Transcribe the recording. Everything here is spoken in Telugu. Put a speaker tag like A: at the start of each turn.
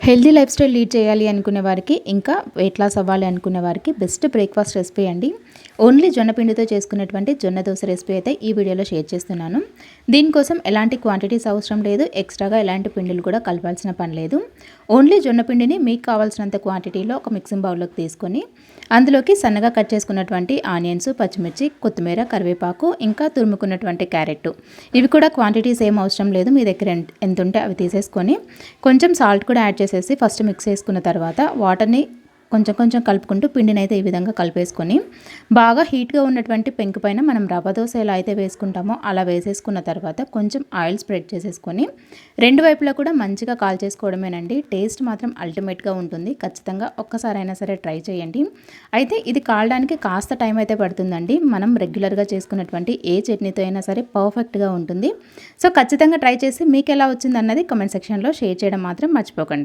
A: హెల్తీ లైఫ్ స్టైల్ లీడ్ చేయాలి అనుకునే వారికి, ఇంకా వెయిట్ లాస్ అవ్వాలి అనుకునే వారికి బెస్ట్ బ్రేక్‌ఫాస్ట్ రెసిపీ అండి. ఓన్లీ జొన్న పిండితో చేసుకున్నటువంటి జొన్న దోస రెసిపీ అయితే ఈ వీడియోలో షేర్ చేస్తున్నాను. దీనికోసం ఎలాంటి క్వాంటిటీస్ అవసరం లేదు. ఎక్స్ట్రాగా ఎలాంటి పిండిలు కూడా కలపాల్సిన పని లేదు. ఓన్లీ జొన్న పిండిని మీకు కావాల్సినంత క్వాంటిటీలో ఒక మిక్సింగ్ బౌల్‌లోకి తీసుకొని, అందులోకి సన్నగా కట్ చేసుకున్నటువంటి ఆనియన్స్, పచ్చిమిర్చి, కొత్తిమీర, కరివేపాకు, ఇంకా తురుముకున్నటువంటి క్యారెట్. ఇవి కూడా క్వాంటిటీస్ ఏం అవసరం లేదు. మీ దగ్గర ఎంత ఉంటే అవి తీసేసుకొని, కొంచెం సాల్ట్ కూడా యాడ్ చేసేసి ఫస్ట్ మిక్స్ చేసుకున్న తర్వాత వాటర్ని కొంచెం కొంచెం కలుపుకుంటూ పిండిని అయితే ఈ విధంగా కలిపేసుకొని, బాగా హీట్గా ఉన్నటువంటి పెంకు పైన మనం రవ్వ దోశ ఎలా అయితే వేసుకుంటామో అలా వేసేసుకున్న తర్వాత కొంచెం ఆయిల్ స్ప్రెడ్ చేసేసుకొని, రెండు వైపులా కూడా మంచిగా కాల్చేసుకోవడమేనండి. టేస్ట్ మాత్రం అల్టిమేట్గా ఉంటుంది. ఖచ్చితంగా ఒక్కసారైనా సరే ట్రై చేయండి. అయితే ఇది కాలడానికి కాస్త టైం అయితే పడుతుందండి. మనం రెగ్యులర్గా చేసుకున్నటువంటి ఏ చట్నీతో అయినా సరే పర్ఫెక్ట్గా ఉంటుంది. సో ఖచ్చితంగా ట్రై చేసి మీకు ఎలా వచ్చింది అన్నది కామెంట్ సెక్షన్లో షేర్ చేయడం మాత్రం మర్చిపోకండి.